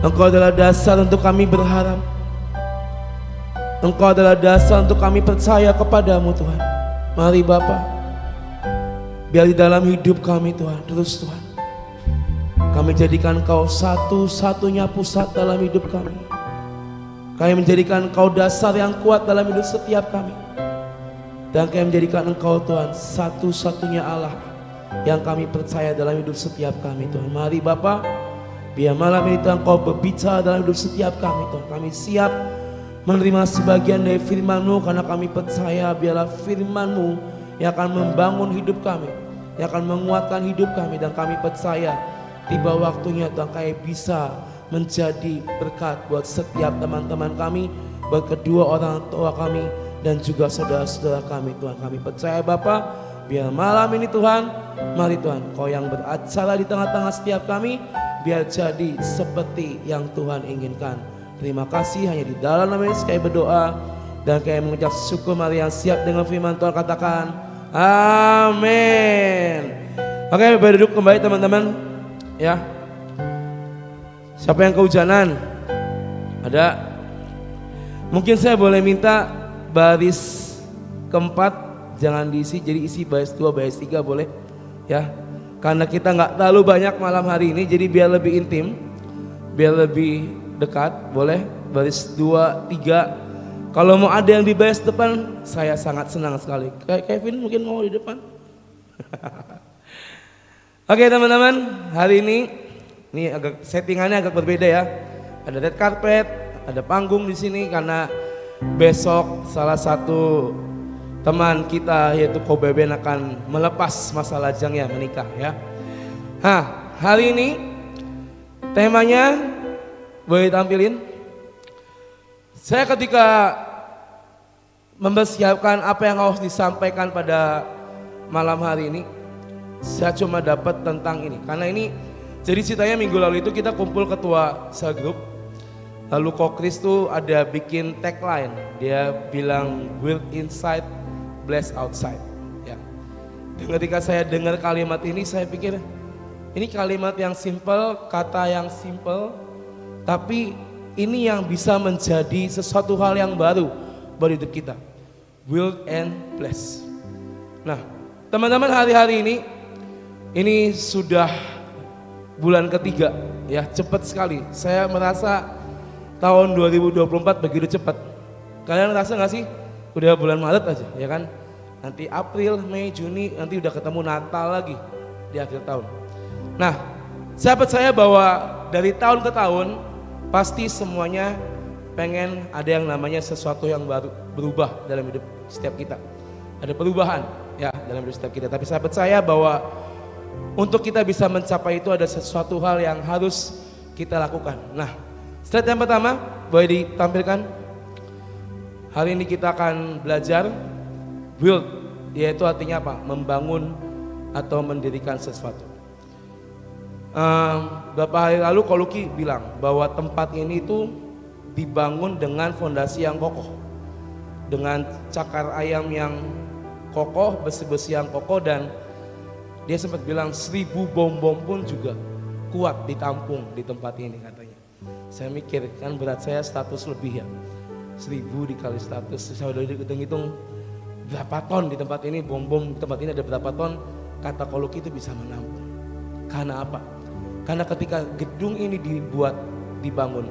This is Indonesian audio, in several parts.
Engkau adalah dasar untuk kami berharap. Engkau adalah dasar untuk kami percaya kepadamu Tuhan. Mari Bapa, biar di dalam hidup kami Tuhan, terus Tuhan, kami jadikan Engkau satu-satunya pusat dalam hidup kami. Kami menjadikan Engkau dasar yang kuat dalam hidup setiap kami. Dan kami menjadikan Engkau Tuhan satu-satunya Allah yang kami percaya dalam hidup setiap kami Tuhan. Mari Bapa, biar malam ini Tuhan Engkau berbicara dalam hidup setiap kami Tuhan. Kami siap menerima sebagian dari firman-Mu karena kami percaya biarlah firman-Mu yang akan membangun hidup kami, yang akan menguatkan hidup kami. Dan kami percaya tiba waktunya Tuhan kami bisa menjadi berkat buat setiap teman-teman kami, buat kedua orang tua kami dan juga saudara-saudara kami Tuhan. Kami percaya Bapa, biar malam ini Tuhan, mari Tuhan Kau yang beracara di tengah-tengah setiap kami, biar jadi seperti yang Tuhan inginkan. Terima kasih, hanya di dalam nama Yesus kami berdoa dan kami mengucap syukur. Mari yang siap dengan firman Tuhan katakan amin. Oke, berduduk kembali teman-teman ya. Siapa yang kehujanan? Ada? Mungkin saya boleh minta baris keempat jangan diisi, jadi isi baris 2, baris 3 boleh ya. Karena kita nggak terlalu banyak malam hari ini, jadi biar lebih intim, biar lebih dekat, boleh baris 2, 3. Kalau mau ada yang di baris depan, saya sangat senang sekali. Kayak Kevin mungkin mau di depan. Oke teman-teman, hari ini agak settingannya agak berbeda ya. Ada red carpet, ada panggung di sini karena besok salah satu teman kita yaitu Kobeben akan melepas masa lajangnya menikah ya. Hari ini temanya boleh tampilin. Saya ketika mempersiapkan apa yang harus disampaikan pada malam hari ini, saya cuma dapat tentang ini. Karena ini jadi ceritanya minggu lalu itu kita kumpul ketua segrup. Lalu Kokris tuh ada bikin tagline. Dia bilang build inside, bless outside. Ya. Dan ketika saya dengar kalimat ini, saya pikir ini kalimat yang simple, kata yang simple, tapi ini yang bisa menjadi sesuatu hal yang baru buat hidup kita. Build and bless. Nah, teman-teman, hari-hari ini sudah bulan ketiga ya, cepat sekali. Saya merasa tahun 2024 begitu cepat. Kalian ngerasa gak sih? Udah bulan Maret aja ya kan? Nanti April, Mei, Juni, nanti udah ketemu Natal lagi di akhir tahun. Nah, saya percaya bahwa dari tahun ke tahun pasti semuanya pengen ada yang namanya sesuatu yang baru, berubah dalam hidup setiap kita. Ada perubahan ya dalam hidup setiap kita. Tapi saya percaya bahwa untuk kita bisa mencapai itu ada sesuatu hal yang harus kita lakukan. Nah, slide yang pertama boleh ditampilkan. Hari ini kita akan belajar build, yaitu artinya apa? Membangun atau mendirikan sesuatu. Beberapa hari lalu Koluki bilang bahwa tempat ini itu dibangun dengan fondasi yang kokoh, dengan cakar ayam yang kokoh, besi-besi yang kokoh, dan dia sempat bilang 1000 bom-bom pun juga kuat ditampung di tempat ini katanya. Saya mikir kan berat saya 100 lebih ya, 1000 dikali 100, saya udah hitung-hitung berapa ton di tempat ini, bom-bom di tempat ini ada berapa ton. Kata Koluki itu bisa menampung. Karena apa? Karena ketika gedung ini dibangun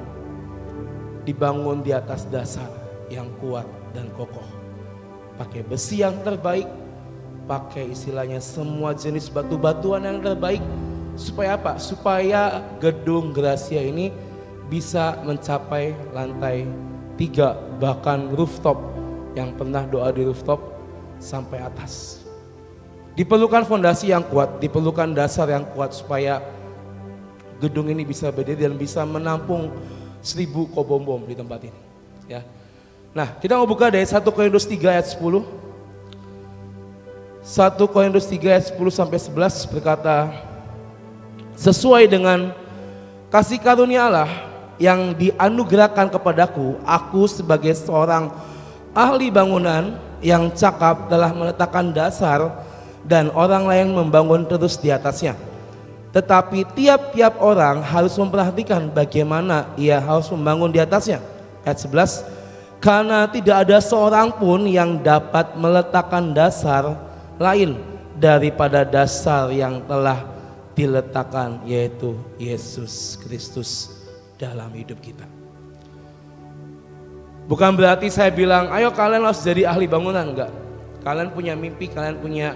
di atas dasar yang kuat dan kokoh, pakai besi yang terbaik, pakai istilahnya semua jenis batu-batuan yang terbaik. Supaya apa? Supaya gedung Gracia ini bisa mencapai lantai 3, bahkan rooftop. Yang pernah doa di rooftop sampai atas. Diperlukan fondasi yang kuat, diperlukan dasar yang kuat supaya gedung ini bisa berdiri dan bisa menampung 1000 kobom-bom di tempat ini ya. Nah, kita mau buka dari 1 Korintus 3 ayat 10. 1 Korintus 3 ayat 10 sampai 11 berkata, sesuai dengan kasih karunia Allah yang dianugerahkan kepadaku, aku sebagai seorang ahli bangunan yang cakap telah meletakkan dasar dan orang lain membangun terus di atasnya. Tetapi tiap-tiap orang harus memperhatikan bagaimana ia harus membangun di atasnya. Ayat 11, karena tidak ada seorang pun yang dapat meletakkan dasar lain daripada dasar yang telah diletakkan, yaitu Yesus Kristus dalam hidup kita. Bukan berarti saya bilang, ayo kalian harus jadi ahli bangunan, enggak. Kalian punya mimpi, kalian punya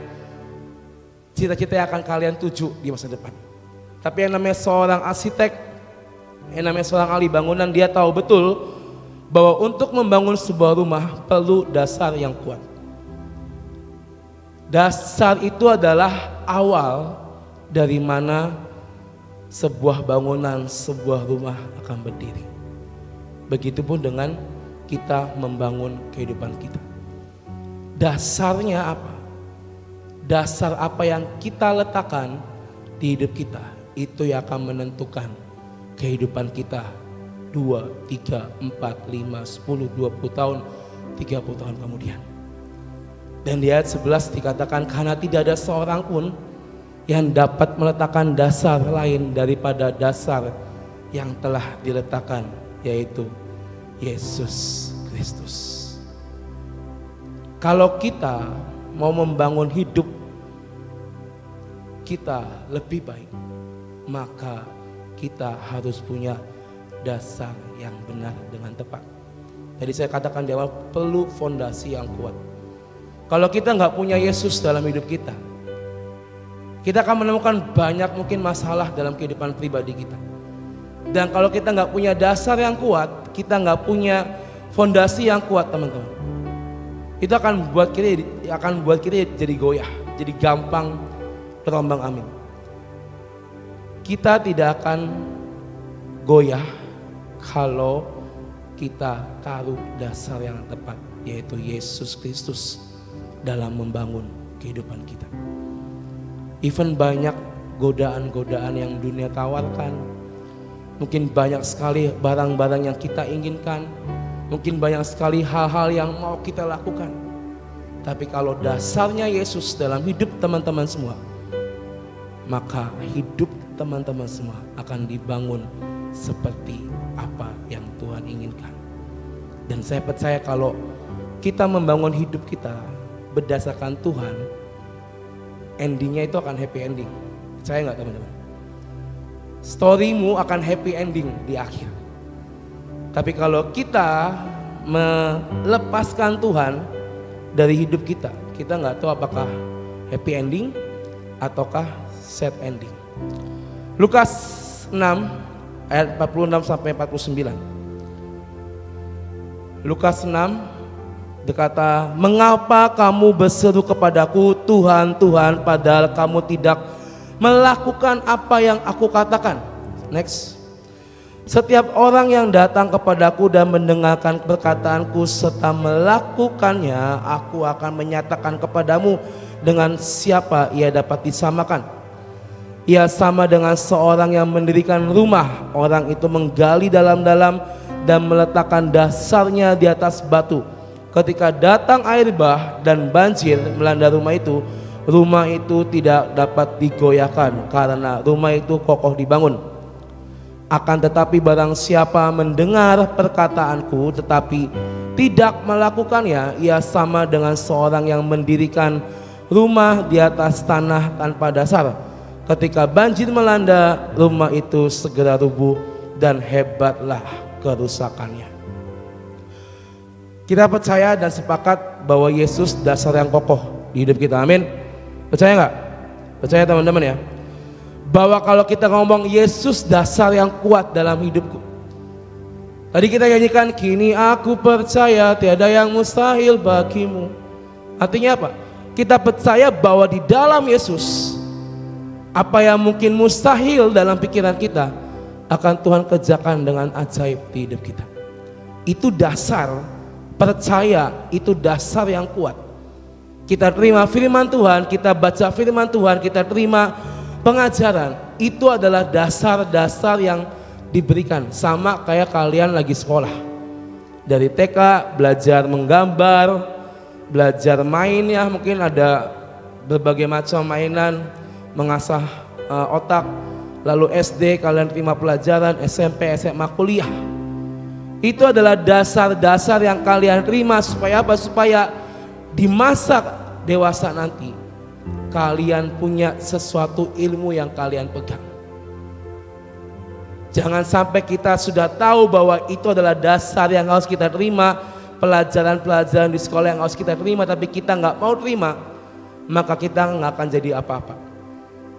cita-cita yang akan kalian tuju di masa depan. Tapi yang namanya seorang arsitek, yang namanya seorang ahli bangunan, dia tahu betul bahwa untuk membangun sebuah rumah perlu dasar yang kuat. Dasar itu adalah awal dari mana sebuah bangunan, sebuah rumah akan berdiri. Begitupun dengan kita membangun kehidupan kita. Dasarnya apa? Dasar apa yang kita letakkan di hidup kita, itu yang akan menentukan kehidupan kita 2, 3, 4, 5, 10, 20 tahun, 30 tahun kemudian. Dan di ayat 11 dikatakan, karena tidak ada seorang pun yang dapat meletakkan dasar lain daripada dasar yang telah diletakkan, yaitu Yesus Kristus. Kalau kita mau membangun hidup kita lebih baik, maka kita harus punya dasar yang benar dengan tepat. Jadi saya katakan di awal, perlu fondasi yang kuat. Kalau kita nggak punya Yesus dalam hidup kita, kita akan menemukan banyak mungkin masalah dalam kehidupan pribadi kita. Dan kalau kita nggak punya dasar yang kuat, kita nggak punya fondasi yang kuat, teman-teman, itu akan buat kita jadi goyah, jadi gampang terombang-ambing. Kita tidak akan goyah kalau kita taruh dasar yang tepat, yaitu Yesus Kristus dalam membangun kehidupan kita. Even banyak godaan-godaan yang dunia tawarkan, mungkin banyak sekali barang-barang yang kita inginkan, mungkin banyak sekali hal-hal yang mau kita lakukan. Tapi kalau dasarnya Yesus dalam hidup teman-teman semua, maka hidup teman-teman semua akan dibangun seperti apa yang Tuhan inginkan. Dan saya percaya kalau kita membangun hidup kita berdasarkan Tuhan, endingnya itu akan happy ending. Percaya nggak, teman-teman? Storymu akan happy ending di akhir. Tapi kalau kita melepaskan Tuhan dari hidup kita, kita nggak tahu apakah happy ending ataukah sad ending. Lukas 6 ayat 46 sampai 49. Lukas 6 berkata, mengapa kamu berseru kepadaku, Tuhan, Tuhan, padahal kamu tidak melakukan apa yang aku katakan. Next. Setiap orang yang datang kepadaku dan mendengarkan perkataanku serta melakukannya, aku akan menyatakan kepadamu dengan siapa ia dapat disamakan. Ia sama dengan seorang yang mendirikan rumah. Orang itu menggali dalam-dalam dan meletakkan dasarnya di atas batu. Ketika datang air bah dan banjir melanda rumah itu tidak dapat digoyahkan karena rumah itu kokoh dibangun. Akan tetapi barang siapa mendengar perkataanku tetapi tidak melakukannya, ia sama dengan seorang yang mendirikan rumah di atas tanah tanpa dasar. Ketika banjir melanda, rumah itu segera rubuh dan hebatlah kerusakannya. Kita percaya dan sepakat bahwa Yesus dasar yang kokoh di hidup kita. Amin. Percaya nggak? Percaya, teman-teman, ya. Bahwa kalau kita ngomong Yesus dasar yang kuat dalam hidupku. Tadi kita nyanyikan, kini aku percaya tiada yang mustahil bagimu. Artinya apa? Kita percaya bahwa di dalam Yesus, apa yang mungkin mustahil dalam pikiran kita akan Tuhan kerjakan dengan ajaib di hidup kita. Itu dasar percaya, itu dasar yang kuat. Kita terima firman Tuhan, kita baca firman Tuhan, kita terima pengajaran, itu adalah dasar-dasar yang diberikan. Sama kayak kalian lagi sekolah. Dari TK belajar menggambar, belajar main, ya mungkin ada berbagai macam mainan, mengasah otak. lalu SD kalian terima pelajaran, SMP, SMA, kuliah. Itu adalah dasar-dasar yang kalian terima supaya apa? Supaya di masa dewasa nanti kalian punya sesuatu ilmu yang kalian pegang. Jangan sampai kita sudah tahu bahwa itu adalah dasar yang harus kita terima, pelajaran-pelajaran di sekolah yang harus kita terima, tapi kita nggak mau terima, maka kita nggak akan jadi apa-apa.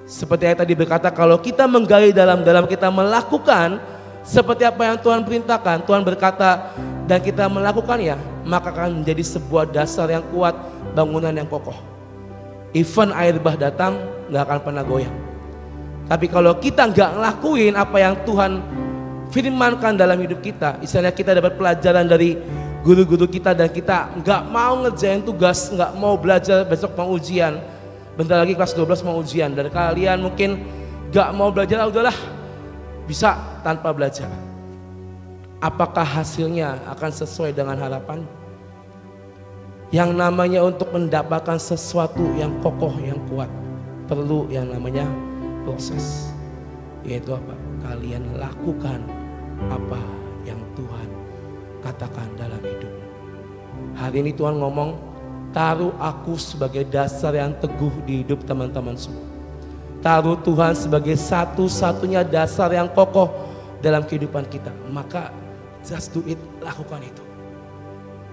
Seperti yang tadi berkata, kalau kita menggali dalam kita melakukan seperti apa yang Tuhan perintahkan, Tuhan berkata, dan kita melakukannya, maka akan menjadi sebuah dasar yang kuat, bangunan yang kokoh. Even air bah datang, nggak akan pernah goyang. Tapi kalau kita nggak ngelakuin apa yang Tuhan firmankan dalam hidup kita, misalnya kita dapat pelajaran dari guru-guru kita dan kita nggak mau ngerjain tugas, nggak mau belajar, besok mau ujian, bentar lagi kelas 12 mau ujian, dan kalian mungkin nggak mau belajar, udahlah bisa tanpa belajar. Apakah hasilnya akan sesuai dengan harapan? Yang namanya untuk mendapatkan sesuatu yang kokoh, yang kuat, perlu yang namanya proses, yaitu apa? Kalian lakukan apa yang Tuhan katakan dalam hidup. Hari ini Tuhan ngomong, taruh aku sebagai dasar yang teguh di hidup teman-teman semua. Taruh Tuhan sebagai satu-satunya dasar yang kokoh dalam kehidupan kita. Maka just do it, lakukan itu.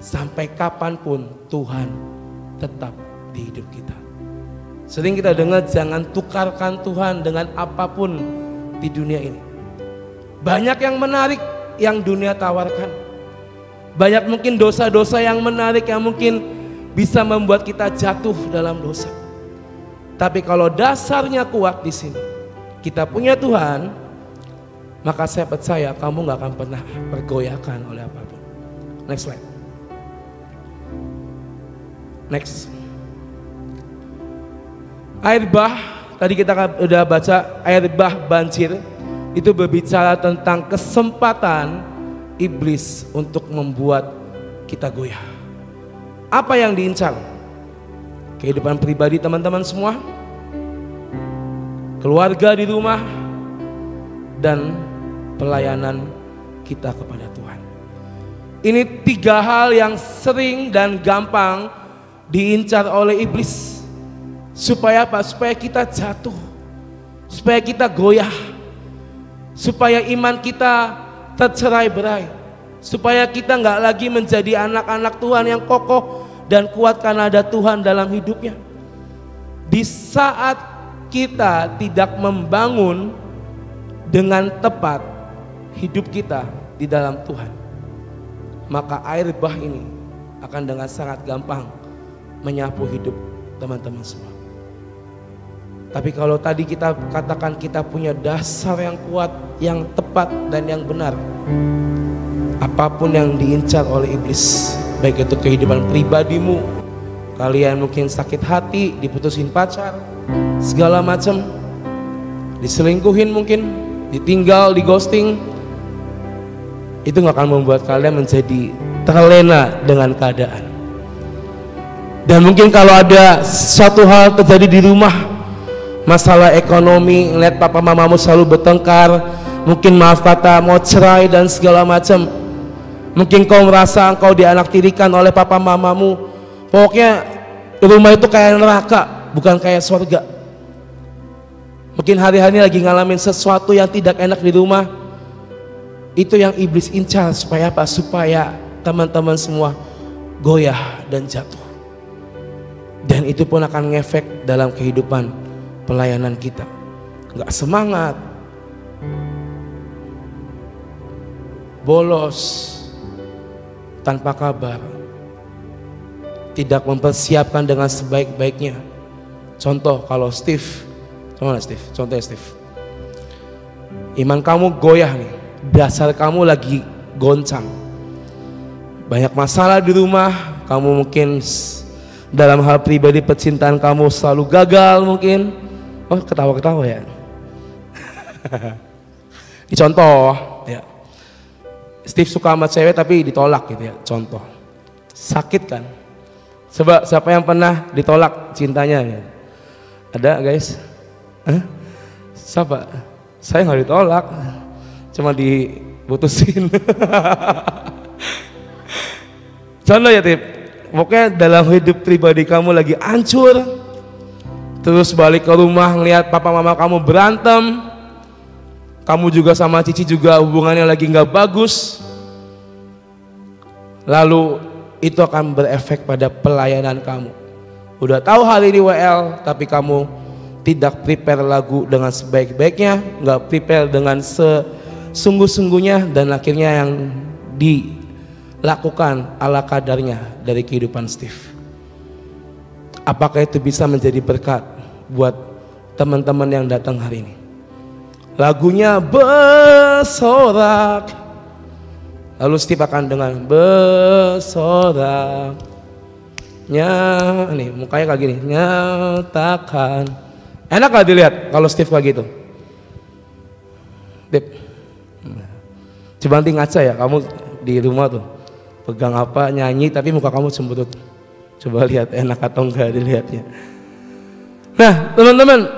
Sampai kapanpun Tuhan tetap di hidup kita. Sering kita dengar, jangan tukarkan Tuhan dengan apapun di dunia ini. Banyak yang menarik yang dunia tawarkan. Banyak mungkin dosa-dosa yang menarik yang mungkin bisa membuat kita jatuh dalam dosa. Tapi kalau dasarnya kuat di sini, kita punya Tuhan, maka saya percaya kamu gak akan pernah tergoyahkan oleh apapun. Next slide. Next. Air bah, tadi kita udah baca, air bah banjir itu berbicara tentang kesempatan iblis untuk membuat kita goyah. Apa yang diincar? Kehidupan pribadi teman-teman semua, keluarga di rumah, dan pelayanan kita kepada Tuhan. Ini 3 hal yang sering dan gampang diincar oleh iblis. Supaya apa? Supaya kita jatuh, supaya kita goyah, supaya iman kita tercerai-berai, supaya kita nggak lagi menjadi anak-anak Tuhan yang kokoh dan kuat karena ada Tuhan dalam hidupnya. Di saat kita tidak membangun dengan tepat hidup kita di dalam Tuhan, maka air bah ini akan dengan sangat gampang menyapu hidup teman-teman semua. Tapi kalau tadi kita katakan kita punya dasar yang kuat, yang tepat dan yang benar, apapun yang diincar oleh iblis, baik itu kehidupan pribadimu, kalian mungkin sakit hati, diputusin pacar, segala macam, diselingkuhin mungkin, ditinggal, dighosting, itu gak akan membuat kalian menjadi terlena dengan keadaan. Dan mungkin kalau ada suatu hal terjadi di rumah, masalah ekonomi, ngeliat papa mamamu selalu bertengkar, mungkin maaf kata mau cerai dan segala macam, mungkin kau merasa engkau dianaktirikan oleh papa mamamu, pokoknya rumah itu kayak neraka, bukan kayak surga. Mungkin hari-hari lagi ngalamin sesuatu yang tidak enak di rumah, itu yang iblis incar. Supaya apa? Supaya teman-teman semua goyah dan jatuh. Dan itu pun akan ngefek dalam kehidupan pelayanan kita. Nggak semangat, bolos, tanpa kabar, tidak mempersiapkan dengan sebaik-baiknya. Contoh kalau Steve, contohnya Steve, iman kamu goyah nih, dasar kamu lagi goncang, banyak masalah di rumah, kamu mungkin dalam hal pribadi percintaan kamu selalu gagal mungkin. Oh, ketawa-ketawa ya. Ini contoh ya. Steve suka sama cewek tapi ditolak gitu ya, contoh. Sakit kan? Coba siapa yang pernah ditolak cintanya ya? Ada guys? Hah? Siapa? Saya nggak ditolak, cuma diputusin. Contoh ya Tip, pokoknya dalam hidup pribadi kamu lagi hancur, terus balik ke rumah ngeliat papa mama kamu berantem, kamu juga sama Cici juga hubungannya lagi nggak bagus, lalu itu akan berefek pada pelayanan kamu. Udah tahu hal ini WL, tapi kamu tidak prepare lagu dengan sebaik-baiknya, nggak prepare dengan sesungguh-sungguhnya, dan akhirnya yang dilakukan ala kadarnya dari kehidupan Steve. Apakah itu bisa menjadi berkat buat teman-teman yang datang hari ini? Lagunya bersorak, lalu Steve akan dengan bersorak, nih mukanya kayak gini, nyatakan. Enak gak dilihat kalau Steve kayak gitu? Dip, coba nanti ngaca ya, kamu di rumah tuh pegang apa, nyanyi tapi muka kamu cemberut. Coba lihat enak atau enggak dilihatnya. Nah teman-teman,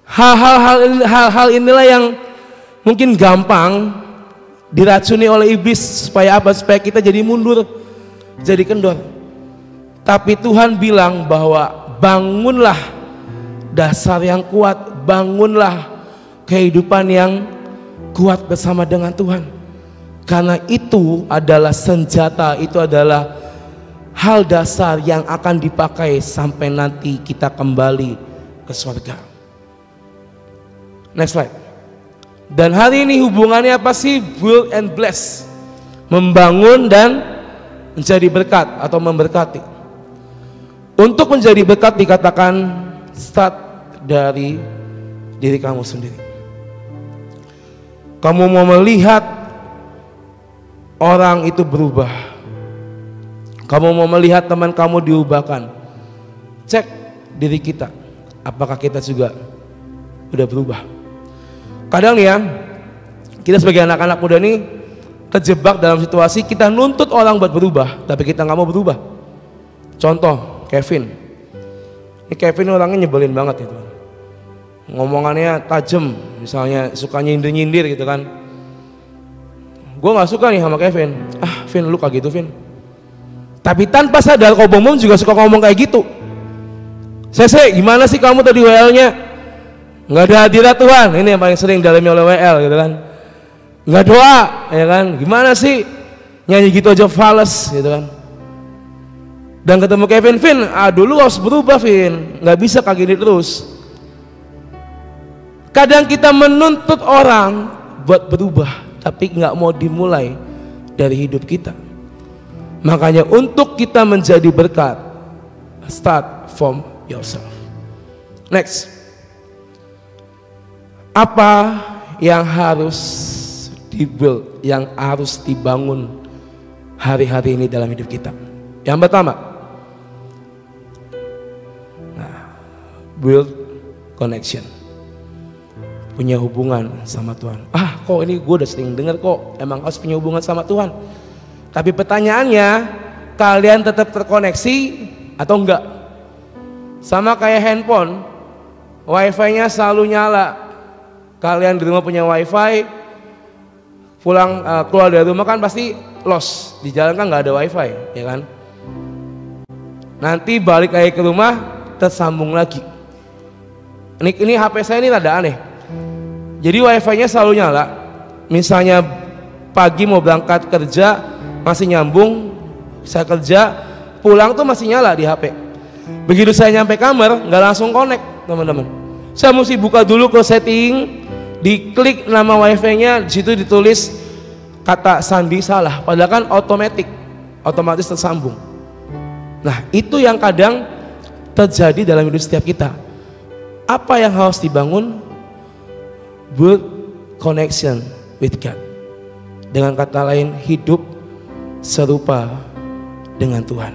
hal-hal inilah yang mungkin gampang diracuni oleh iblis. Supaya apa? Supaya kita jadi mundur, jadi kendor. Tapi Tuhan bilang bahwa bangunlah dasar yang kuat, bangunlah kehidupan yang kuat bersama dengan Tuhan. Karena itu adalah senjata, itu adalah hal dasar yang akan dipakai sampai nanti kita kembali ke surga. Next slide. Dan hari ini hubungannya apa sih? Build and bless, membangun dan menjadi berkat atau memberkati. Untuk menjadi berkat dikatakan start dari diri kamu sendiri. Kamu mau melihat orang itu berubah, kamu mau melihat teman kamu diubahkan, cek diri kita, apakah kita juga udah berubah. Kadang nih ya, kita sebagai anak-anak muda nih terjebak dalam situasi kita nuntut orang buat berubah, tapi kita nggak mau berubah. Contoh Kevin. Ini Kevin orangnya nyebelin banget gitu. Ngomongannya tajam, misalnya suka nyindir-nyindir gitu kan. Gue nggak suka nih sama Kevin. Ah, Vin lu kayak gitu Vin. Tapi tanpa sadar kau bom juga suka ngomong kayak gitu. Sese, gimana sih kamu tadi WL-nya? Nggak ada hadirat Tuhan. Ini yang paling sering dalami oleh WL gitu kan. Nggak doa, ya kan? Gimana sih nyanyi gitu aja fales gitu kan? Dan ketemu Kevin, Vin, dulu harus berubah Vin, nggak bisa kayak gini terus. Kadang kita menuntut orang buat berubah, tapi nggak mau dimulai dari hidup kita. Makanya untuk kita menjadi berkat, start from yourself. Next, apa yang harus dibuild, yang harus dibangun hari-hari ini dalam hidup kita? Yang pertama, build connection, punya hubungan sama Tuhan. Kok ini gue udah sering dengar kok, emang harus punya hubungan sama Tuhan. Tapi pertanyaannya, kalian tetap terkoneksi atau enggak? Sama kayak handphone, wifi-nya selalu nyala. Kalian di rumah punya wifi, pulang keluar dari rumah kan pasti lost, di jalan kan nggak ada wifi, ya kan? Nanti balik lagi ke rumah tersambung lagi. Ini HP saya ini rada aneh. Jadi wifi-nya selalu nyala. Misalnya pagi mau berangkat kerja masih nyambung, saya kerja pulang tuh masih nyala di HP. Begitu saya nyampe kamar nggak langsung connect teman-teman. Saya mesti buka dulu ke setting, diklik nama wifi-nya, di situ ditulis kata sandi salah. Padahal kan otomatis tersambung. Nah itu yang kadang terjadi dalam hidup setiap kita. Apa yang harus dibangun? Build connection with God. Dengan kata lain, hidup serupa dengan Tuhan.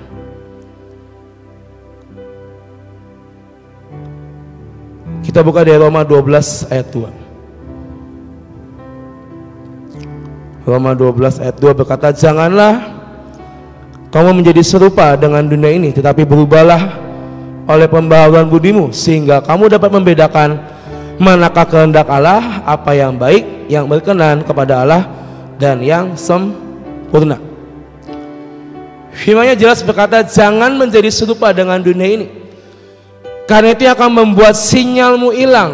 Kita buka dari Roma 12 ayat 2. Roma 12 ayat 2 berkata, janganlah kamu menjadi serupa dengan dunia ini, tetapi berubahlah oleh pembaharuan budimu, sehingga kamu dapat membedakan manakah kehendak Allah, apa yang baik, yang berkenan kepada Allah, dan yang sempurna. Firman-Nya jelas berkata, jangan menjadi serupa dengan dunia ini, karena itu akan membuat sinyalmu hilang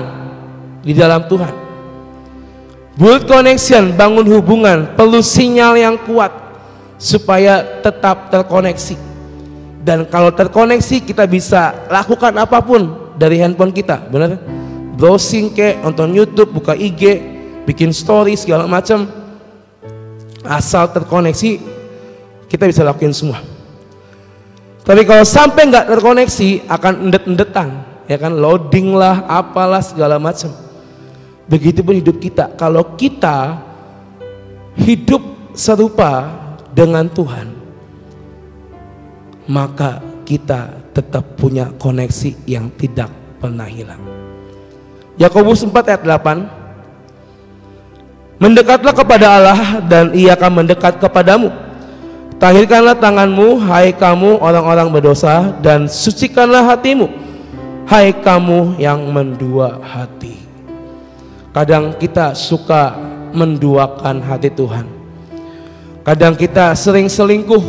di dalam Tuhan. Build connection, bangun hubungan, perlu sinyal yang kuat supaya tetap terkoneksi. Dan kalau terkoneksi, kita bisa lakukan apapun dari handphone kita, benar? Browsing kayak nonton YouTube, buka IG, bikin story segala macam. Asal terkoneksi, kita bisa lakuin semua. Tapi kalau sampai nggak terkoneksi, akan endet-endetan, ya kan, loading lah, apalah segala macam. Begitupun hidup kita. Kalau kita hidup serupa dengan Tuhan, maka kita tetap punya koneksi yang tidak pernah hilang. Yakobus 4 ayat 8, mendekatlah kepada Allah dan Ia akan mendekat kepadamu. Tahirkanlah tanganmu, hai kamu orang-orang berdosa, dan sucikanlah hatimu, hai kamu yang mendua hati. Kadang kita suka menduakan hati Tuhan. Kadang kita sering selingkuh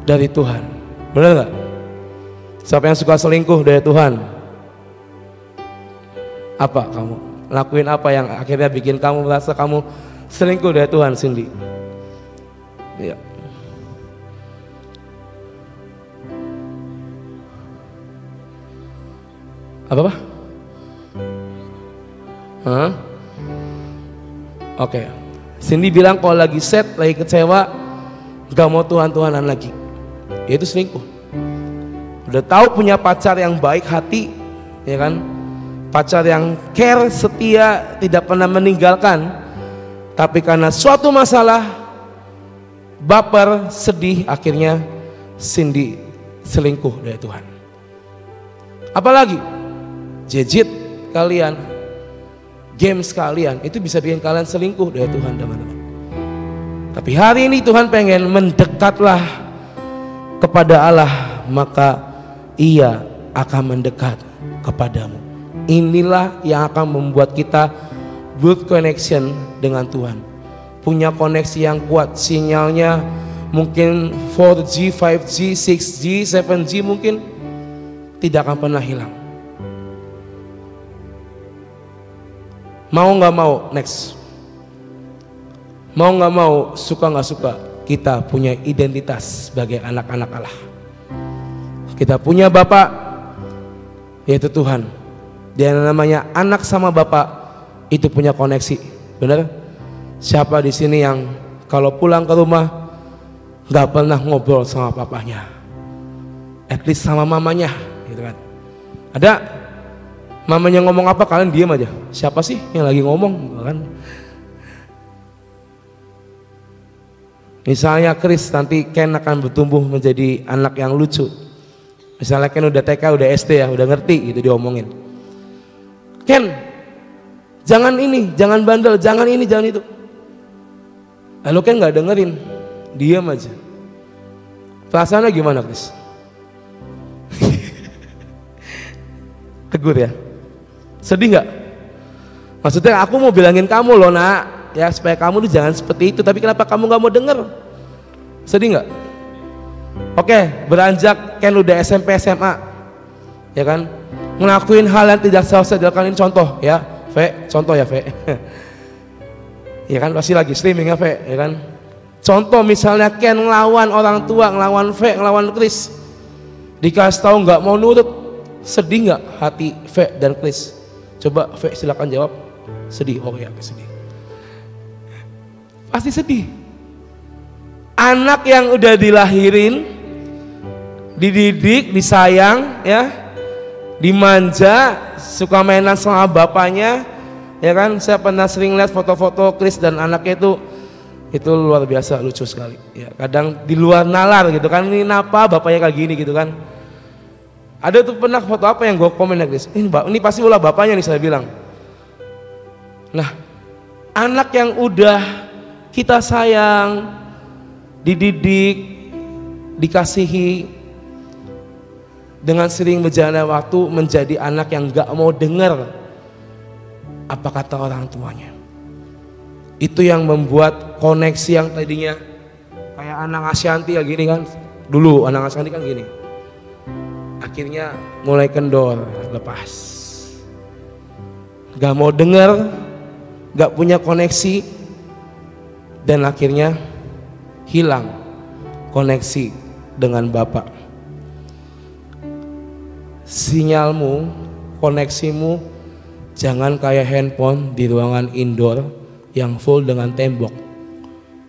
dari Tuhan. Benar nggak? Siapa yang suka selingkuh dari Tuhan? Apa kamu? Lakuin apa yang akhirnya bikin kamu merasa kamu selingkuh dari Tuhan, Cindy? Ya. Apa? Oke. Cindy bilang kalau lagi sad, lagi kecewa, gak mau Tuhan-Tuhanan lagi. Itu selingkuh. Udah tahu punya pacar yang baik hati, ya kan? Pacar yang care, setia, tidak pernah meninggalkan, tapi karena suatu masalah, baper, sedih, akhirnya Cindy selingkuh dari Tuhan. Apalagi gadget kalian, games kalian, itu bisa bikin kalian selingkuh dari Tuhan, teman-teman. Tapi hari ini Tuhan pengen mendekatlah kepada Allah, maka Ia akan mendekat kepadamu. Inilah yang akan membuat kita build connection dengan Tuhan. Punya koneksi yang kuat, sinyalnya mungkin 4G, 5G, 6G, 7G mungkin tidak akan pernah hilang. Mau nggak mau, next. Mau nggak mau, suka nggak suka, kita punya identitas sebagai anak-anak Allah. Kita punya Bapa, yaitu Tuhan. Dan namanya anak sama Bapak itu punya koneksi, benar? Siapa di sini yang kalau pulang ke rumah nggak pernah ngobrol sama papanya, at least sama mamanya, gitu kan? Ada mamanya ngomong apa kalian diam aja. Siapa sih yang lagi ngomong, kan? Misalnya Chris, nanti Ken akan bertumbuh menjadi anak yang lucu. Misalnya Ken udah TK, udah SD ya, udah ngerti gitu diomongin. Ken, jangan ini, jangan bandel, jangan ini, jangan itu. Lalu Ken nggak dengerin, diam aja. Perasaannya gimana, Chris? Tegur ya. Sedih nggak? Maksudnya aku mau bilangin kamu loh nak, ya supaya kamu tuh jangan seperti itu. Tapi kenapa kamu nggak mau denger? Sedih nggak? Oke, beranjak Ken udah SMP SMA, ya kan? Ngelakuin hal yang tidak seharusnya dilakukan. Ini contoh ya, Ve, contoh ya Ve. Ya kan pasti lagi streaming ya Ve, ya kan? Contoh misalnya Ken ngelawan orang tua, ngelawan Ve, ngelawan Chris, dikasih tahu nggak mau nurut, sedih nggak hati Ve dan Chris? Coba Ve silakan jawab. Sedih, oh ya sedih. Pasti sedih. Anak yang udah dilahirin, dididik, disayang, ya, dimanja, suka mainan sama bapaknya, ya kan? Saya pernah sering lihat foto-foto Chris dan anaknya itu luar biasa lucu sekali. Ya, kadang di luar nalar gitu kan, ini kenapa bapaknya kayak gini gitu kan? Ada tuh pernah foto apa yang gue komen ya Chris? Ini pasti ulah bapaknya nih saya bilang. Nah, anak yang udah kita sayang, dididik, dikasihi, dengan sering berjalannya waktu menjadi anak yang gak mau dengar apa kata orang tuanya. Itu yang membuat koneksi yang tadinya kayak anak Asyanti ya gini kan. Dulu anak Asyanti kan gini. Akhirnya mulai kendor, lepas. Gak mau dengar, gak punya koneksi, dan akhirnya hilang koneksi dengan Bapak. Sinyalmu, koneksimu jangan kayak handphone di ruangan indoor yang full dengan tembok.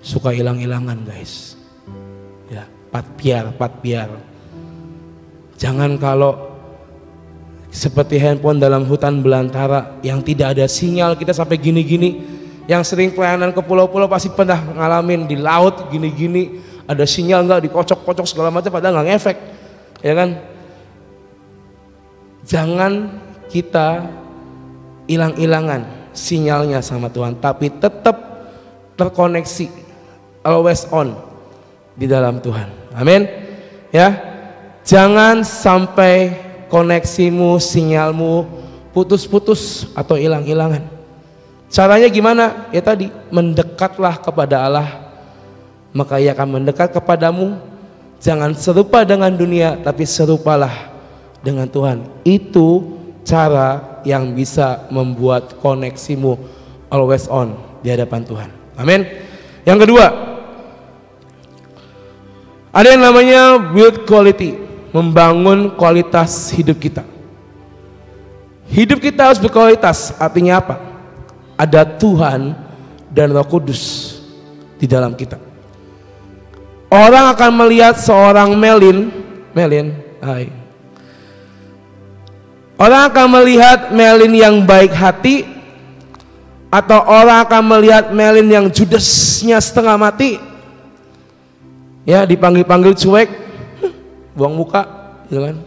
Suka hilang-hilangan guys. Ya, pat biar. Jangan kalau seperti handphone dalam hutan belantara yang tidak ada sinyal, kita sampai gini-gini. Yang sering pelayanan ke pulau-pulau pasti pernah ngalamin di laut gini-gini, ada sinyal nggak, dikocok-kocok segala macam padahal nggak ngefek, ya kan? Jangan kita hilang-hilangan sinyalnya sama Tuhan, tapi tetap terkoneksi, always on di dalam Tuhan. Amin. Ya, jangan sampai koneksimu, sinyalmu putus-putus atau hilang-hilangan. Caranya gimana? Ya tadi, mendekatlah kepada Allah, maka Ia akan mendekat kepadamu. Jangan serupa dengan dunia, tapi serupalah dengan Tuhan. Itu cara yang bisa membuat koneksimu always on di hadapan Tuhan. Amin. Yang kedua, ada yang namanya build quality, membangun kualitas hidup kita. Hidup kita harus berkualitas. Artinya apa? Ada Tuhan dan Roh Kudus di dalam kita. Orang akan melihat seorang Melin, hai. Orang akan melihat Melin yang baik hati, atau orang akan melihat Melin yang judesnya setengah mati. Ya, dipanggil-panggil cuek, buang muka, gitu kan?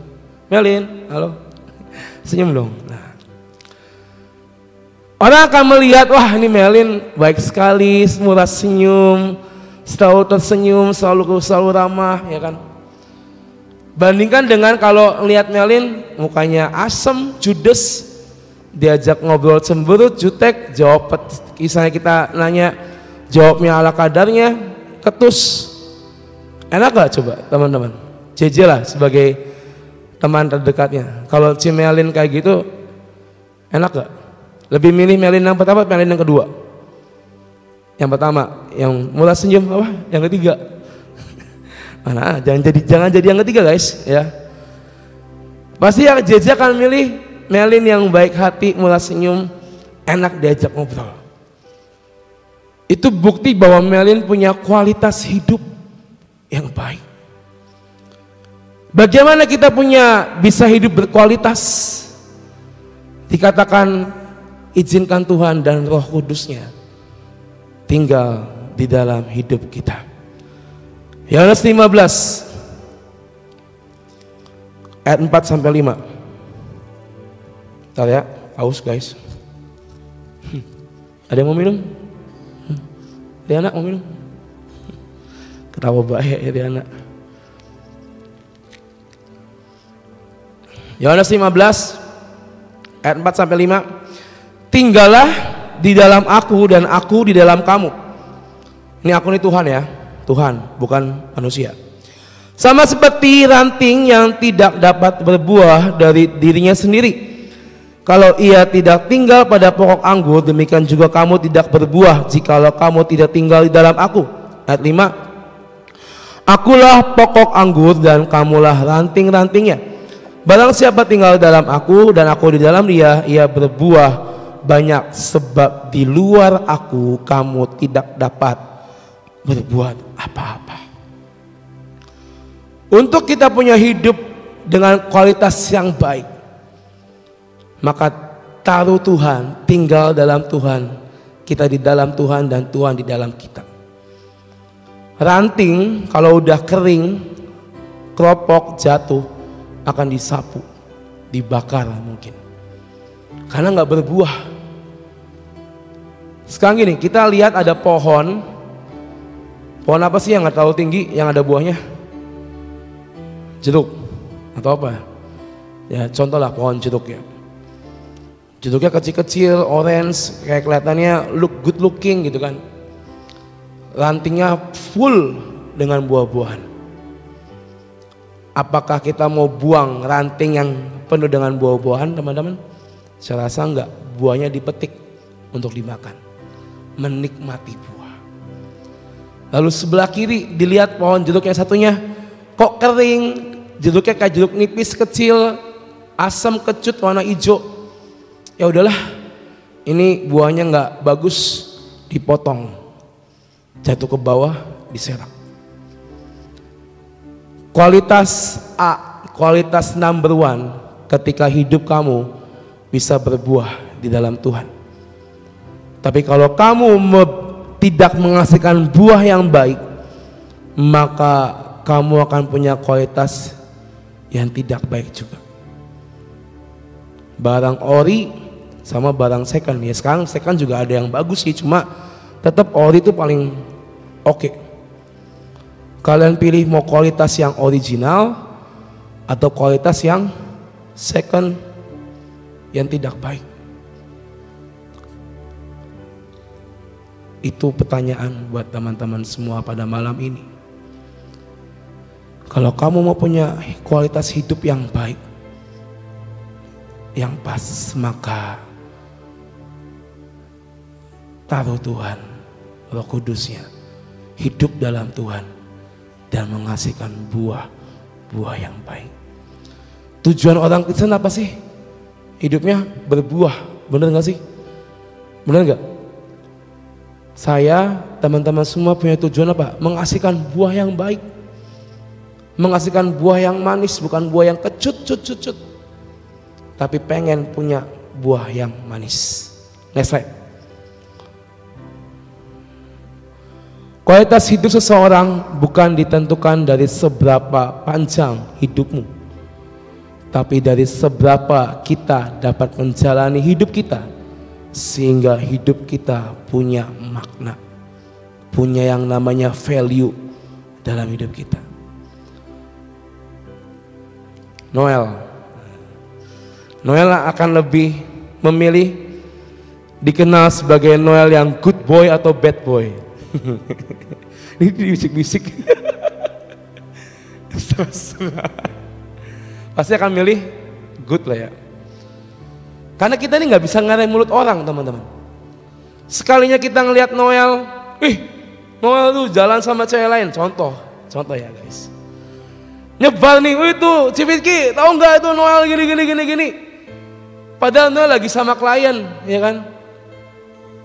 Melin, halo, senyum dong. Nah, orang akan melihat, wah ini Melin baik sekali, murah senyum, selalu tersenyum, selalu ramah, ya kan? Bandingkan dengan kalau lihat Melin mukanya asem, judes, diajak ngobrol cemberut, jutek, jawab kisahnya kita nanya, jawabnya ala kadarnya, ketus. Enak gak coba teman-teman? JJ lah sebagai teman terdekatnya. Kalau si Melin kayak gitu, enak gak? Lebih milih Melin yang pertama, Melin yang kedua? Yang pertama, yang murah senyum, apa? Yang ketiga? Mana? Jangan jadi yang ketiga guys, ya. Pasti yang JJ akan milih Melin yang baik hati, murah senyum, enak diajak ngobrol. Itu bukti bahwa Melin punya kualitas hidup yang baik. Bagaimana kita bisa hidup berkualitas? Dikatakan izinkan Tuhan dan Roh Kudusnya tinggal di dalam hidup kita. Yohanes 15 ayat 4 sampai 5. Bentar ya, haus guys. Ada yang mau minum? Ada anak mau minum? Ketawa baik ya anak. Yohanes 15 ayat 4 sampai 5. Tinggallah di dalam aku dan aku di dalam kamu. Ini aku nih Tuhan ya, Tuhan bukan manusia. Sama seperti ranting yang tidak dapat berbuah dari dirinya sendiri. Kalau ia tidak tinggal pada pokok anggur, demikian juga kamu tidak berbuah jikalau kamu tidak tinggal di dalam aku. Ayat 5. Akulah pokok anggur dan kamulah ranting-rantingnya. Barang siapa tinggal dalam aku dan aku di dalam dia, ia berbuah banyak, sebab di luar aku kamu tidak dapat berbuat apa-apa. Untuk kita punya hidup dengan kualitas yang baik, maka taruh Tuhan, tinggal dalam Tuhan, kita di dalam Tuhan dan Tuhan di dalam kita. Ranting kalau udah kering, keropok jatuh, akan disapu, dibakar mungkin, karena nggak berbuah. Sekarang gini, kita lihat ada pohon apa sih yang nggak terlalu tinggi, yang ada buahnya? Jeruk atau apa? Ya contoh lah pohon jeruk ya. Jeruknya kecil-kecil, orange, kayak kelihatannya good looking gitu kan. Rantingnya full dengan buah-buahan. Apakah kita mau buang ranting yang penuh dengan buah-buahan, teman-teman? Saya rasa enggak, buahnya dipetik untuk dimakan. Menikmati buah. Lalu sebelah kiri dilihat pohon jeruk yang satunya kok kering, jeruknya kayak jeruk nipis kecil, asam kecut warna hijau. Ya udahlah, ini buahnya nggak bagus, dipotong, jatuh ke bawah, diserak. Kualitas A, kualitas number one ketika hidup kamu bisa berbuah di dalam Tuhan. Tapi kalau kamu tidak menghasilkan buah yang baik, maka kamu akan punya kualitas yang tidak baik juga. Barang ori sama barang second. Ya sekarang second juga ada yang bagus sih, cuma tetap ori itu paling oke. Kalian pilih mau kualitas yang original atau kualitas yang second yang tidak baik. Itu pertanyaan buat teman-teman semua pada malam ini. Kalau kamu mau punya kualitas hidup yang baik, yang pas, maka taruh Tuhan, Roh Kudusnya, hidup dalam Tuhan dan menghasilkan buah yang baik. Tujuan orang Kristen apa sih? Hidupnya berbuah, bener gak sih? Bener gak? Saya, teman-teman semua punya tujuan apa? Menghasilkan buah yang baik, menghasilkan buah yang manis, bukan buah yang kecut, tapi pengen punya buah yang manis. Next slide. Kualitas hidup seseorang bukan ditentukan dari seberapa panjang hidupmu, tapi dari seberapa kita dapat menjalani hidup kita sehingga hidup kita punya makna, punya yang namanya value dalam hidup kita. Noel akan lebih memilih dikenal sebagai Noel yang good boy atau bad boy. Ini bisik-bisik. Pasti akan milih good lah ya. Karena kita ini nggak bisa ngarahin mulut orang, teman-teman. Sekalinya kita ngelihat Noel, Noel tuh jalan sama cewek lain, contoh ya guys. Nyebar nih, itu Cipitki, tahu nggak itu Noel gini. Padahal Noel lagi sama klien, ya kan?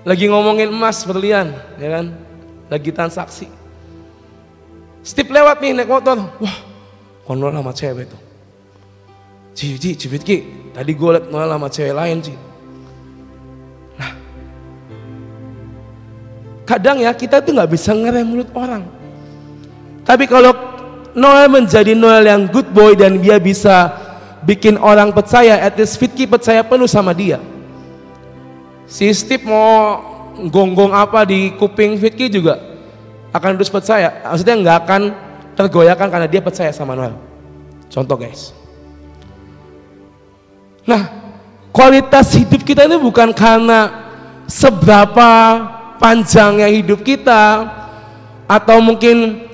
Lagi ngomongin emas berlian, ya kan? Lagi transaksi. Steve lewat nih naik motor, wah, kok Noel sama cewek tuh. Cipitki, tadi gue liat Noel sama cewek lain Ci. Nah, kadang ya kita tuh nggak bisa ngerem mulut orang. Tapi kalau Noel menjadi Noel yang good boy dan dia bisa bikin orang percaya, at least Fitki percaya penuh sama dia. Si Steve mau gonggong apa di kuping Fitki juga akan terus percaya. Maksudnya nggak akan tergoyahkan karena dia percaya sama Noel. Contoh guys. Nah, kualitas hidup kita ini bukan karena seberapa panjangnya hidup kita, atau mungkin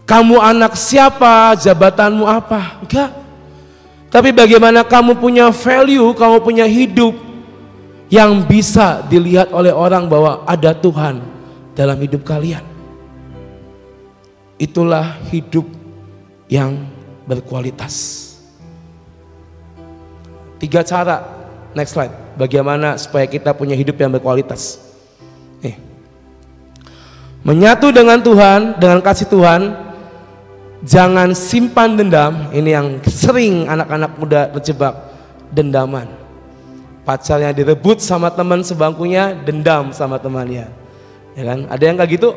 kamu anak siapa, jabatanmu apa, enggak. Tapi bagaimana kamu punya value, kamu punya hidup yang bisa dilihat oleh orang bahwa ada Tuhan dalam hidup kalian. Itulah hidup yang berkualitas. 3 cara, next slide, bagaimana supaya kita punya hidup yang berkualitas. Menyatu dengan Tuhan, dengan kasih Tuhan. Jangan simpan dendam. Ini yang sering anak-anak muda terjebak, dendaman. Pacarnya direbut sama teman sebangkunya, dendam sama temannya, ya kan? Ada yang kayak gitu.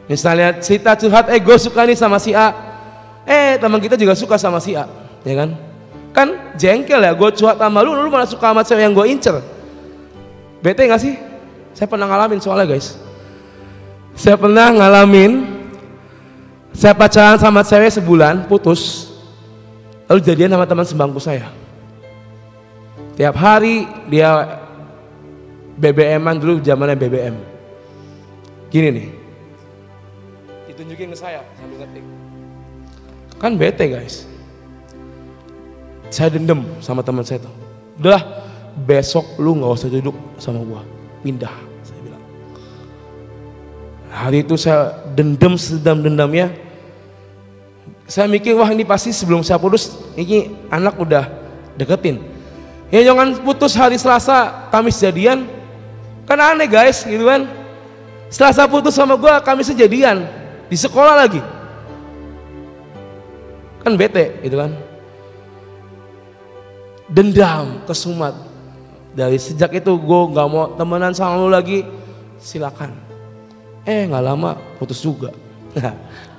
Misalnya cerita curhat, gue suka nih sama si A, teman kita juga suka sama si A, ya kan? Kan jengkel ya, gue curhat sama lu malah suka sama cewek yang gue incer. Bete gak sih? Saya pernah ngalamin soalnya guys. Saya pacaran sama cewek sebulan, putus. lalu jadian sama teman sebangku saya. Tiap hari dia BBM-an, dulu zamannya BBM. Gini nih, ditunjukin ke saya sambil ngetik. Kan bete guys. Saya dendam sama teman saya tuh. Udah, besok lu nggak usah duduk sama gua, pindah. Saya bilang. Hari itu saya dendam sedendam-dendamnya. Saya mikir, wah ini pasti sebelum saya putus, ini anak udah deketin. Ya jangan putus hari Selasa, Kamis jadian. Kan aneh guys, gitu kan. Selasa putus sama gua, Kamis jadian. Di sekolah lagi. Kan bete, gitu kan. Dendam, kesumat. Dari sejak itu gue gak mau temenan sama lu lagi, silakan. Gak lama putus juga.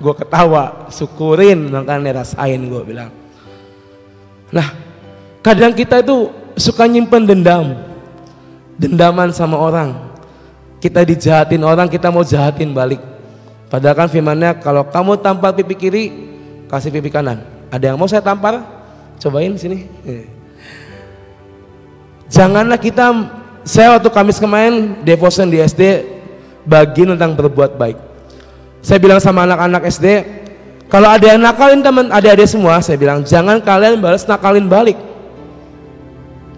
Gue ketawa, syukurin, makanya rasain gue bilang. Nah, kadang kita itu suka nyimpen dendam, dendaman sama orang. Kita dijahatin orang, kita mau jahatin balik. Padahal kan firmannya, kalau kamu tampar pipi kiri, kasih pipi kanan. Ada yang mau saya tampar? Cobain sini. Janganlah kita, saya waktu Kamis kemarin devotion di SD bagi tentang berbuat baik. Saya bilang sama anak-anak SD, kalau ada yang nakalin teman adik-adik semua, saya bilang jangan kalian balas nakalin balik.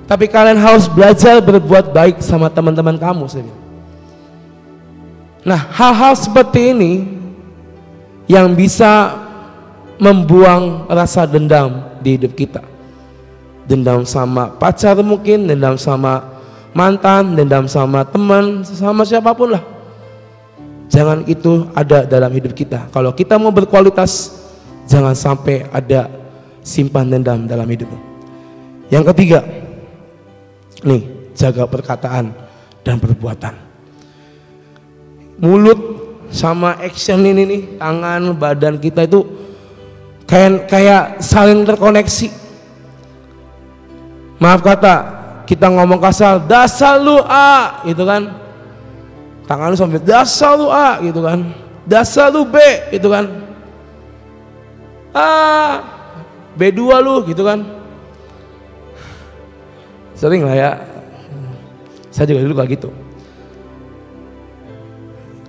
Tapi kalian harus belajar berbuat baik sama teman-teman kamu, saya bilang. Nah, hal-hal seperti ini yang bisa membuang rasa dendam di hidup kita. Dendam sama pacar mungkin, dendam sama mantan, dendam sama teman, sama siapapun lah. Jangan itu ada dalam hidup kita. Kalau kita mau berkualitas, jangan sampai ada simpan dendam dalam hidupmu. Yang ketiga, nih, jaga perkataan dan perbuatan. Mulut sama action ini nih, tangan, badan kita itu kayak saling terkoneksi. Maaf kata, kita ngomong kasar, dasar lu A, gitu kan. Tangan lu sampai dasar lu A, gitu kan. Dasar lu B, gitu kan. B2 lu, gitu kan. Sering lah ya. Saya juga dulu kayak gitu.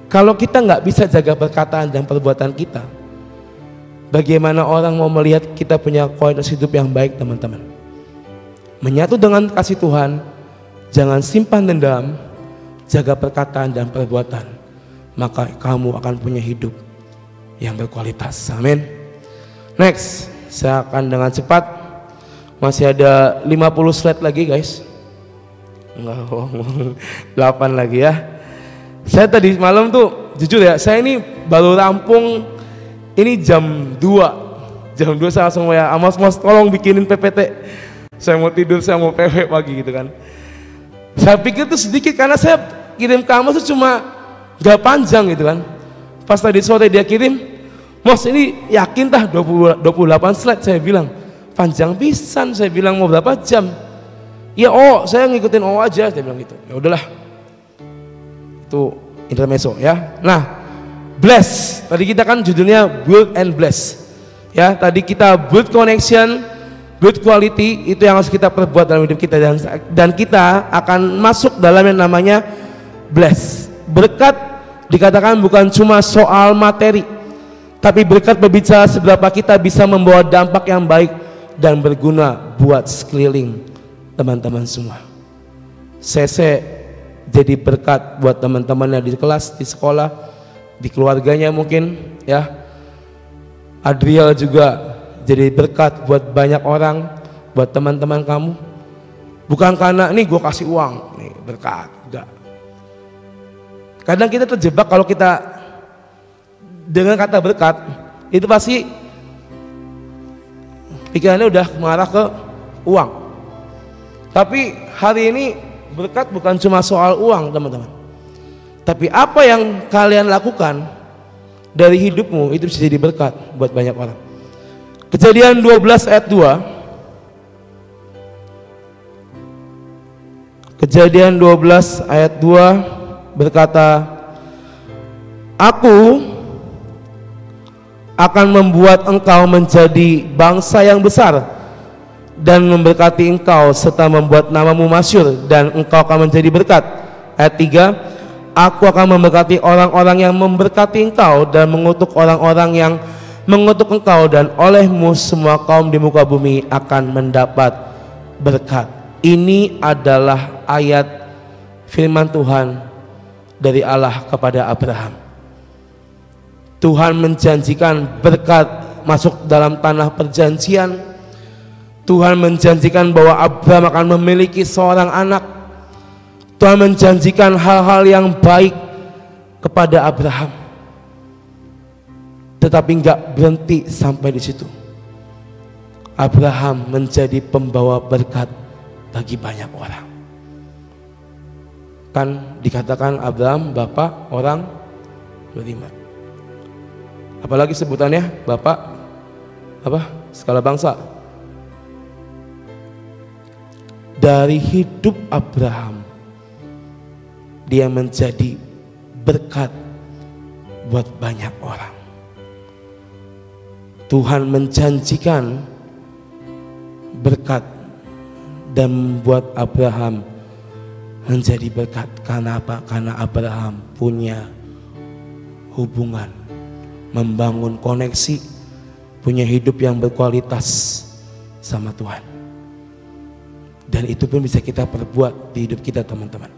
Kalau kita nggak bisa jaga perkataan dan perbuatan kita, bagaimana orang mau melihat kita punya kualitas hidup yang baik, teman-teman? Menyatu dengan kasih Tuhan, jangan simpan dendam, jaga perkataan dan perbuatan, maka kamu akan punya hidup yang berkualitas. Amin. Next, saya akan dengan cepat, masih ada 50 slide lagi guys. Enggak, 8 lagi ya. Saya tadi malam tuh, jujur ya, saya ini baru rampung, ini jam 2. Jam 2 saya langsung ya, Mas tolong bikinin PPT. Saya mau tidur, saya mau PW pagi gitu kan. Saya pikir tuh sedikit karena saya kirim kamu tuh cuma gak panjang gitu kan. Pas tadi sore dia kirim, Mas ini yakin tah 28 slide, saya bilang panjang pisan, saya bilang mau berapa jam? Ya saya ngikutin aja, saya bilang gitu. Ya udahlah, itu intermezzo ya. Nah, bless, tadi kita kan judulnya build and bless ya. Tadi kita build connection, good quality, itu yang harus kita perbuat dalam hidup kita, dan kita akan masuk dalam yang namanya bless. Berkat dikatakan bukan cuma soal materi, tapi berkat berbicara seberapa kita bisa membawa dampak yang baik dan berguna buat sekeliling teman-teman semua. Sese jadi berkat buat teman-temannya di kelas, di sekolah, di keluarganya mungkin ya. Adriel juga jadi berkat buat banyak orang, buat teman-teman kamu. Bukan karena nih gue kasih uang, nih berkat, enggak. Kadang kita terjebak kalau kita dengan kata berkat, itu pasti pikirannya udah mengarah ke uang. Tapi hari ini berkat bukan cuma soal uang, teman-teman. Tapi apa yang kalian lakukan dari hidupmu itu bisa jadi berkat buat banyak orang. Kejadian 12 ayat 2. Kejadian 12 ayat 2 berkata, Aku akan membuat engkau menjadi bangsa yang besar dan memberkati engkau serta membuat namamu masyhur dan engkau akan menjadi berkat. Ayat 3, aku akan memberkati orang-orang yang memberkati engkau dan mengutuk orang-orang yang mengutuk engkau, dan olehmu semua kaum di muka bumi akan mendapat berkat. Ini adalah ayat firman Tuhan dari Allah kepada Abraham. Tuhan menjanjikan berkat masuk dalam tanah perjanjian. Tuhan menjanjikan bahwa Abraham akan memiliki seorang anak. Tuhan menjanjikan hal-hal yang baik kepada Abraham. Tetapi enggak berhenti sampai di situ. Abraham menjadi pembawa berkat bagi banyak orang. Kan dikatakan Abraham bapak orang beriman. Apalagi sebutannya bapak apa? Segala bangsa. Dari hidup Abraham, dia menjadi berkat buat banyak orang. Tuhan menjanjikan berkat dan membuat Abraham menjadi berkat. Karena apa? Karena Abraham punya hubungan, membangun koneksi, punya hidup yang berkualitas sama Tuhan. Dan itu pun bisa kita perbuat di hidup kita, teman-teman.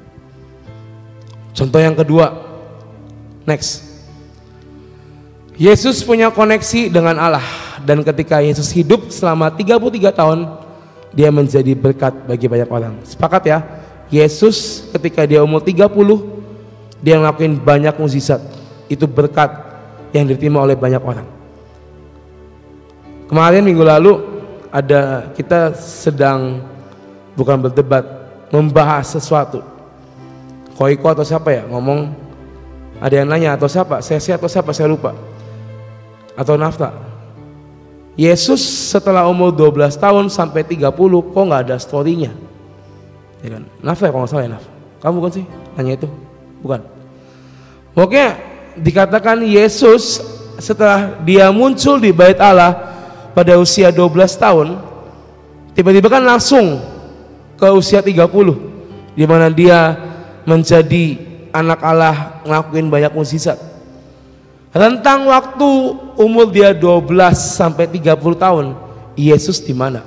Contoh yang kedua, next. Yesus punya koneksi dengan Allah, dan ketika Yesus hidup selama 33 tahun, dia menjadi berkat bagi banyak orang. Sepakat ya? Yesus ketika dia umur 30, dia ngelakuin banyak mukjizat. Itu berkat yang diterima oleh banyak orang. Kemarin minggu lalu kita sedang bukan berdebat, membahas sesuatu. Koiko atau siapa ya ngomong, ada yang nanya atau siapa, Sesi atau siapa saya lupa, atau Nafta. Yesus setelah umur 12 tahun sampai 30 kok nggak ada storynya, ya kan? Nafta ya, kalau nggak salah ya Naf. Kamu bukan sih nanya itu? Bukan. Pokoknya dikatakan Yesus setelah dia muncul di bait Allah pada usia 12 tahun, tiba-tiba kan langsung ke usia 30, di mana dia menjadi anak Allah, ngelakuin banyak mukjizat. Rentang waktu umur dia 12 sampai 30 tahun, Yesus di mana?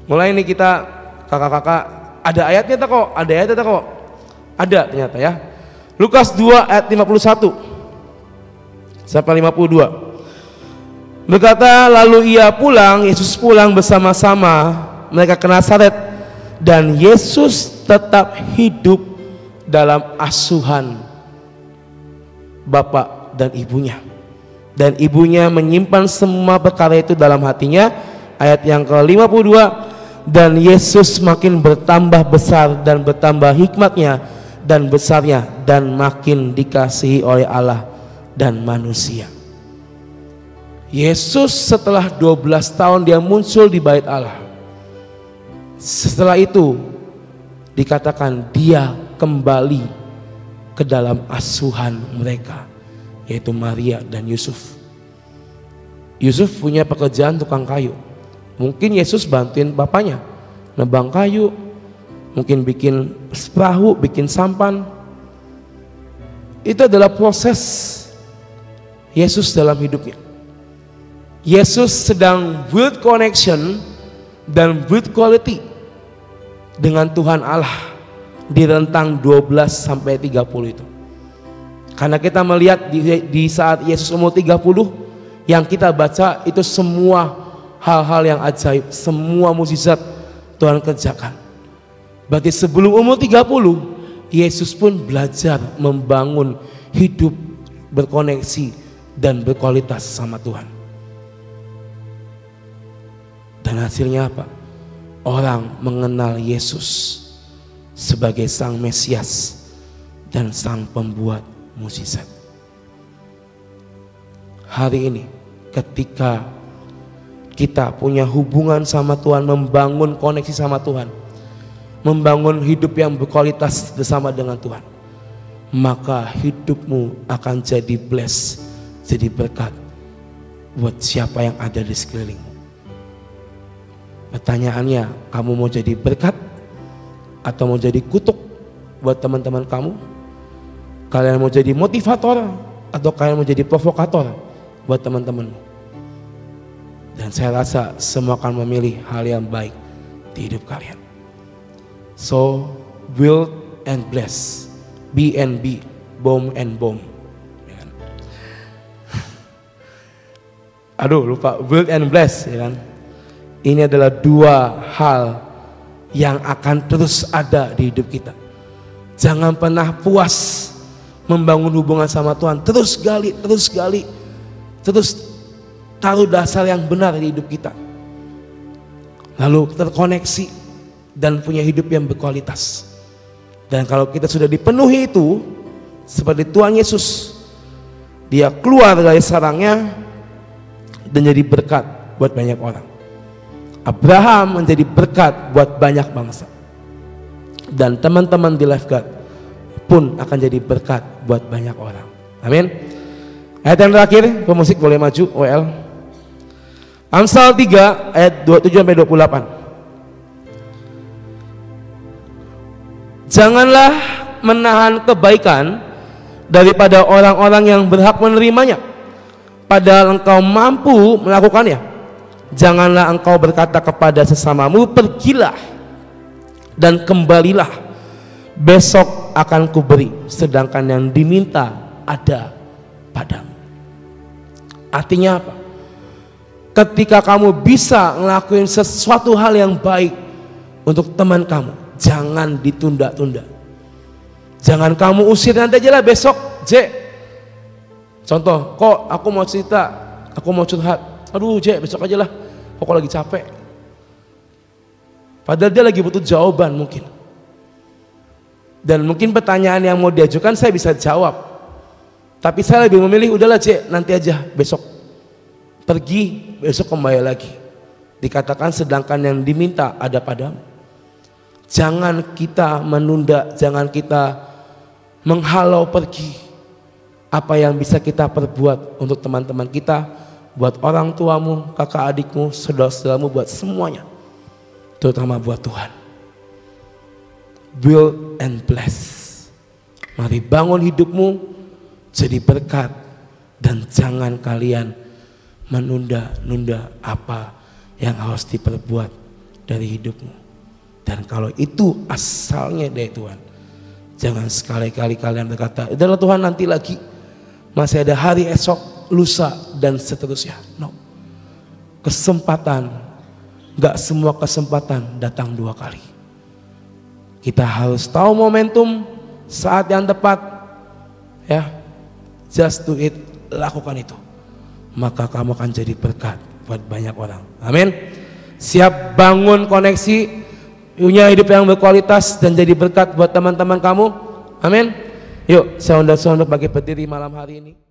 Mulai ini kita kakak-kakak, ada ayatnya tak kok? Ada ayatnya tak kok? Ada ternyata ya. Lukas 2 ayat 51 sampai 52. Berkata, lalu Yesus pulang bersama-sama mereka ke Nazaret, dan Yesus tetap hidup dalam asuhan bapak dan ibunya, dan ibunya menyimpan semua perkara itu dalam hatinya. Ayat yang ke-52, dan Yesus makin bertambah besar dan bertambah hikmatnya dan besarnya, dan makin dikasihi oleh Allah dan manusia. Yesus setelah 12 tahun dia muncul di bait Allah. Setelah itu dikatakan dia kembali ke dalam asuhan mereka, yaitu Maria dan Yusuf. Yusuf punya pekerjaan tukang kayu. Mungkin Yesus bantuin bapaknya nebang kayu, mungkin bikin perahu, bikin sampan. Itu adalah proses Yesus dalam hidupnya. Yesus sedang build connection dan build quality dengan Tuhan Allah di rentang 12 sampai 30 itu. Karena kita melihat di saat Yesus umur 30, yang kita baca itu semua hal-hal yang ajaib, semua mukjizat Tuhan kerjakan. Berarti sebelum umur 30, Yesus pun belajar membangun hidup berkoneksi dan berkualitas sama Tuhan. Dan hasilnya apa? Orang mengenal Yesus sebagai Sang Mesias dan Sang Pembuat mukjizat. Hari ini ketika kita punya hubungan sama Tuhan, membangun koneksi sama Tuhan, membangun hidup yang berkualitas bersama dengan Tuhan, maka hidupmu akan jadi blessed, jadi berkat buat siapa yang ada di sekelilingmu. Pertanyaannya, kamu mau jadi berkat atau mau jadi kutuk buat teman-teman kamu? Kalian mau jadi motivator atau kalian mau jadi provokator buat teman-temanmu? Dan saya rasa semua akan memilih hal yang baik di hidup kalian. So, build and bless, B&B, bomb and bomb. Aduh lupa, build and bless, ya kan? Ini adalah dua hal yang akan terus ada di hidup kita. Jangan pernah puas membangun hubungan sama Tuhan. Terus gali, terus taruh dasar yang benar di hidup kita. Lalu terkoneksi dan punya hidup yang berkualitas. Dan kalau kita sudah dipenuhi itu, seperti Tuhan Yesus, dia keluar dari sarangnya dan jadi berkat buat banyak orang. Abraham menjadi berkat buat banyak bangsa. Dan teman-teman di Lifeguard pun akan jadi berkat buat banyak orang. Amin. Ayat yang terakhir, pemusik boleh maju, WL. Amsal 3 ayat 27-28. Janganlah menahan kebaikan daripada orang-orang yang berhak menerimanya, padahal engkau mampu melakukannya. Janganlah engkau berkata kepada sesamamu, pergilah dan kembalilah, besok akan kuberi, sedangkan yang diminta ada padamu. Artinya apa? Ketika kamu bisa ngelakuin sesuatu hal yang baik untuk teman kamu, jangan ditunda-tunda. Jangan kamu usir, nanti aja lah besok, J. Contoh, kok aku mau cerita, aku mau curhat, aduh J, besok aja lah, kok lagi capek. Padahal dia lagi butuh jawaban mungkin. Dan mungkin pertanyaan yang mau diajukan saya bisa jawab, tapi saya lebih memilih udahlah J, nanti aja besok. Pergi, besok kembali lagi. Dikatakan sedangkan yang diminta ada padamu. Jangan kita menunda, jangan kita menghalau pergi apa yang bisa kita perbuat untuk teman-teman kita, buat orang tuamu, kakak adikmu, saudara-saudaramu, buat semuanya, terutama buat Tuhan. Build and bless. Mari bangun hidupmu jadi berkat, dan jangan kalian menunda-nunda apa yang harus diperbuat dari hidupmu. Dan kalau itu asalnya dari Tuhan, jangan sekali-kali kalian berkata, udahlah Tuhan nanti lagi, masih ada hari esok, lusa, dan seterusnya. No. Kesempatan, gak semua kesempatan datang dua kali. Kita harus tahu momentum, saat yang tepat, ya, just do it, lakukan itu. Maka kamu akan jadi berkat buat banyak orang. Amin. Siap bangun koneksi, punya hidup yang berkualitas dan jadi berkat buat teman-teman kamu. Amin. Yuk, saya undang untuk bagi berdiri malam hari ini.